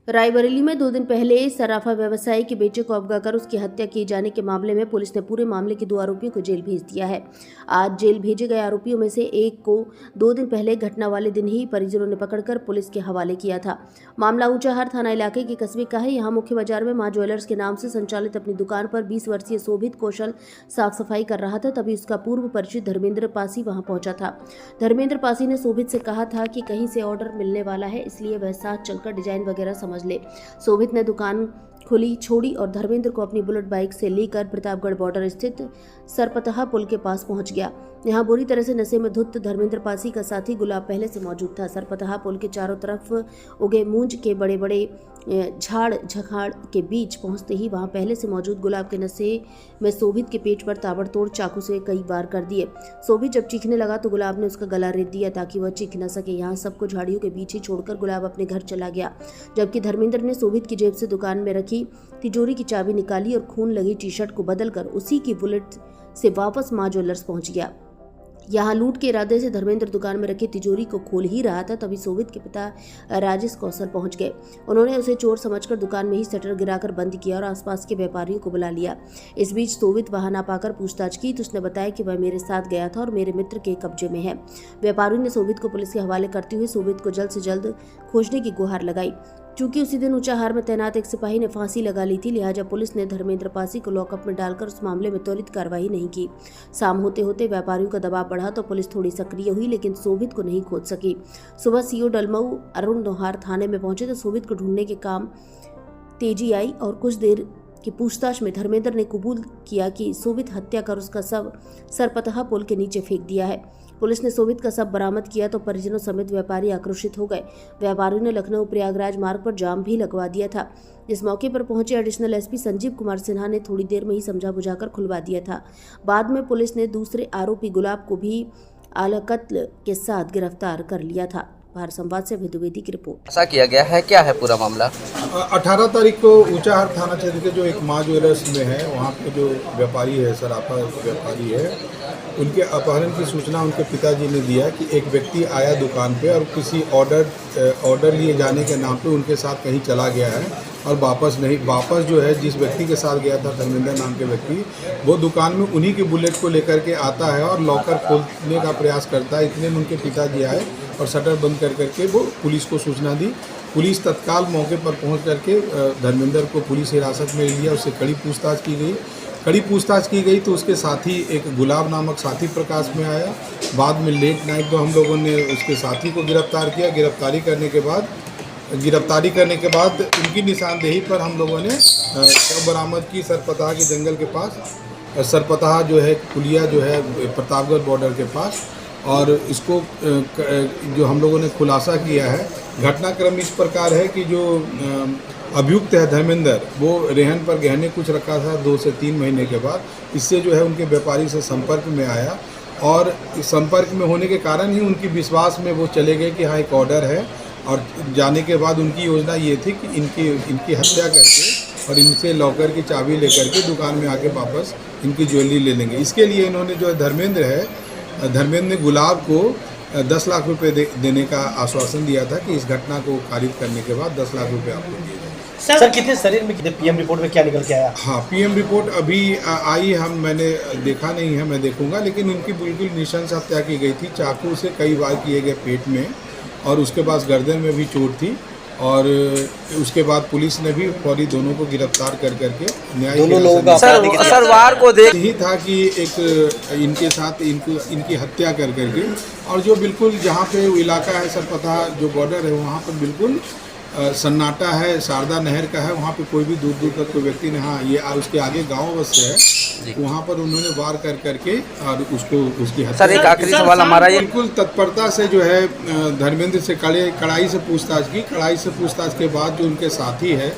रायबरेली में 2 दिन पहले सराफा व्यवसायी के बेटे को अगवा उसकी हत्या किए जाने के मामले में पुलिस ने पूरे मामले के 2 आरोपियों को जेल भेज दिया है। आज जेल भेजे गए आरोपियों में से एक को 2 दिन पहले घटना वाले दिन ही परिजनों ने पकड़कर पुलिस के हवाले किया था। मामला ऊंचाहार थाना इलाके के कस्बे का है। यहाँ मुख्य बाजार में मां ज्वेलर्स के नाम से संचालित अपनी दुकान पर 20 वर्षीय शोभित कौशल साफ सफाई कर रहा था, तभी उसका पूर्व परिचित धर्मेंद्र पासी वहां पहुंचा था। धर्मेंद्र पासी ने शोभित से कहा था कि कहीं से ऑर्डर मिलने वाला है, इसलिए वह साथ चलकर डिजाइन वगैरह समझ ले। शोभित ने दुकान खुली छोड़ी और धर्मेंद्र को अपनी बुलेट बाइक से लेकर प्रतापगढ़ बॉर्डर स्थित सरपतहा पुल के पास पहुंच गया। यहां बुरी तरह से नशे में धुत धर्मेंद्र पासी का साथी गुलाब पहले से मौजूद था। सरपतहा पुल के चारों तरफ उगे मूंज के बड़े बड़े झाड़ झखाड़ के बीच पहुंचते ही वहां पहले से मौजूद गुलाब के नशे में शोभित के पेट पर ताबड़तोड़ चाकू से कई बार कर दिए। शोभित जब चीखने लगा तो गुलाब ने उसका गला रेत दिया ताकि वह चीख न सके। यहाँ सबको झाड़ियों के बीच ही छोड़कर गुलाब अपने घर चला गया, जबकि धर्मेंद्र ने शोभित की जेब से दुकान में रखी तिजोरी की चाबी निकाली और खून लगी टी शर्ट को बदलकर उसी की बुलेट से वापस मां ज्वेलर्स पहुंच गया। यहाँ लूट के इरादे से धर्मेंद्र दुकान में रखी तिजोरी को खोल ही रहा था, तभी शोभित के पिता राजेश कौशल पहुंच गए। उन्होंने उसे चोर समझकर दुकान में ही शटर गिराकर बंद किया और आसपास के व्यापारियों को बुला लिया। इस बीच शोभित वहां ना पाकर पूछताछ की तो उसने बताया कि वह मेरे साथ गया था और मेरे मित्र के कब्जे में है। व्यापारियों ने शोभित को पुलिस के हवाले करते हुए शोभित को जल्द से जल्द खोजने की गुहार लगाई। चूंकि उसी दिन ऊंचाहार में तैनात एक सिपाही ने फांसी लगा ली थी, लिहाजा पुलिस ने धर्मेंद्र पासी को लॉकअप में डालकर उस मामले में त्वरित कार्रवाई नहीं की। शाम होते होते व्यापारियों का दबाव बढ़ा तो पुलिस थोड़ी सक्रिय हुई, लेकिन शोभित को नहीं खोज सकी। सुबह सीओ डलमऊ अरुण लोहार थाने में पहुंचे तो शोभित को ढूंढने के काम तेजी आई और कुछ देर की पूछताछ में धर्मेंद्र ने कबूल किया कि शोभित हत्या कर उसका शव सरपतहा पुल के नीचे फेंक दिया है। पुलिस ने शोभित का शव बरामद किया तो परिजनों समेत व्यापारी आक्रोशित हो गए। व्यापारियों ने लखनऊ प्रयागराज मार्ग पर जाम भी लगवा दिया था। इस मौके पर पहुंचे एडिशनल एसपी संजीव कुमार सिन्हा ने थोड़ी देर में ही समझा बुझाकर खुलवा दिया था। बाद में पुलिस ने दूसरे आरोपी गुलाब को भी आला कत्ल के साथ गिरफ्तार कर लिया था। भारत संवाद से द्विवेदी की रिपोर्ट। ऐसा किया गया है, क्या है पूरा मामला? 18 तारीख को ऊंचाहार थाना क्षेत्र के जो एक मां ज्वेलर्स में है, वहाँ पे जो व्यापारी है, सराफा व्यापारी है, उनके अपहरण की सूचना उनके पिताजी ने दिया कि एक व्यक्ति आया दुकान पे और किसी ऑर्डर लिए जाने के नाम पे उनके साथ कहीं चला गया है और वापस जो है जिस व्यक्ति के साथ गया था, धर्मेंद्र नाम के व्यक्ति, वो दुकान में उन्हीं की बुलेट को लेकर के आता है और लॉकर खोलने का प्रयास करता है। इतने में उनके पिताजी आए और शटर बंद करके वो पुलिस को सूचना दी। पुलिस तत्काल मौके पर पहुंच करके धर्मेंद्र को पुलिस हिरासत में लिया, उससे कड़ी पूछताछ की गई तो उसके साथी एक गुलाब नामक साथी प्रकाश में आया। बाद में लेट नाइट तो हम लोगों ने उसके साथी को गिरफ्तार किया। गिरफ्तारी करने के बाद उनकी निशानदेही पर हम लोगों ने शव बरामद की सरपतहा के जंगल के पास। सरपतहा जो है पुलिया जो है प्रतापगढ़ बॉर्डर के पास, और इसको जो हम लोगों ने खुलासा किया है, घटनाक्रम इस प्रकार है कि जो अभियुक्त है धर्मेंद्र, वो रेहन पर गहने कुछ रखा था 2 से 3 महीने के बाद। इससे जो है उनके व्यापारी से संपर्क में आया और इस संपर्क में होने के कारण ही उनकी विश्वास में वो चले गए कि हाँ एक ऑर्डर है, और जाने के बाद उनकी योजना ये थी कि इनकी हत्या करके और इनसे लॉकर की चाबी लेकर के दुकान में आके वापस इनकी ज्वेलरी ले लेंगे। इसके लिए इन्होंने जो धर्मेंद्र ने गुलाब को 10 लाख रुपए देने का आश्वासन दिया था कि इस घटना को खारिज करने के बाद 10 लाख रुपए आपको दिए जाएंगे। सर कितने शरीर में पीएम रिपोर्ट में क्या निकल के आया? हाँ, पीएम रिपोर्ट अभी आई, मैंने देखा नहीं है, मैं देखूंगा, लेकिन उनकी बिल्कुल नृशंस हत्या की गई थी। चाकू से कई वार किए गए पेट में, और उसके पास गर्दन में भी चोट थी, और उसके बाद पुलिस ने भी फौरी दोनों को गिरफ्तार करके न्यायिक सरवार को देख ही था कि एक इनके साथ इनकी हत्या करके, और जो बिल्कुल जहाँ पे इलाका है सरपतहा जो बॉर्डर है, वहाँ पर बिल्कुल सन्नाटा है, शारदा नहर का है, वहाँ पे कोई भी दूर तक कोई व्यक्ति नहीं। हाँ, ये उसके आगे गाँव अवश्य है, वहाँ पर उन्होंने वार करके और उसकी हत्या। सर एक आखिरी सवाल हमारा, ये बिल्कुल तत्परता से जो है धर्मेंद्र से कड़ाई से पूछताछ की। कड़ाई से पूछताछ के बाद जो उनके साथी है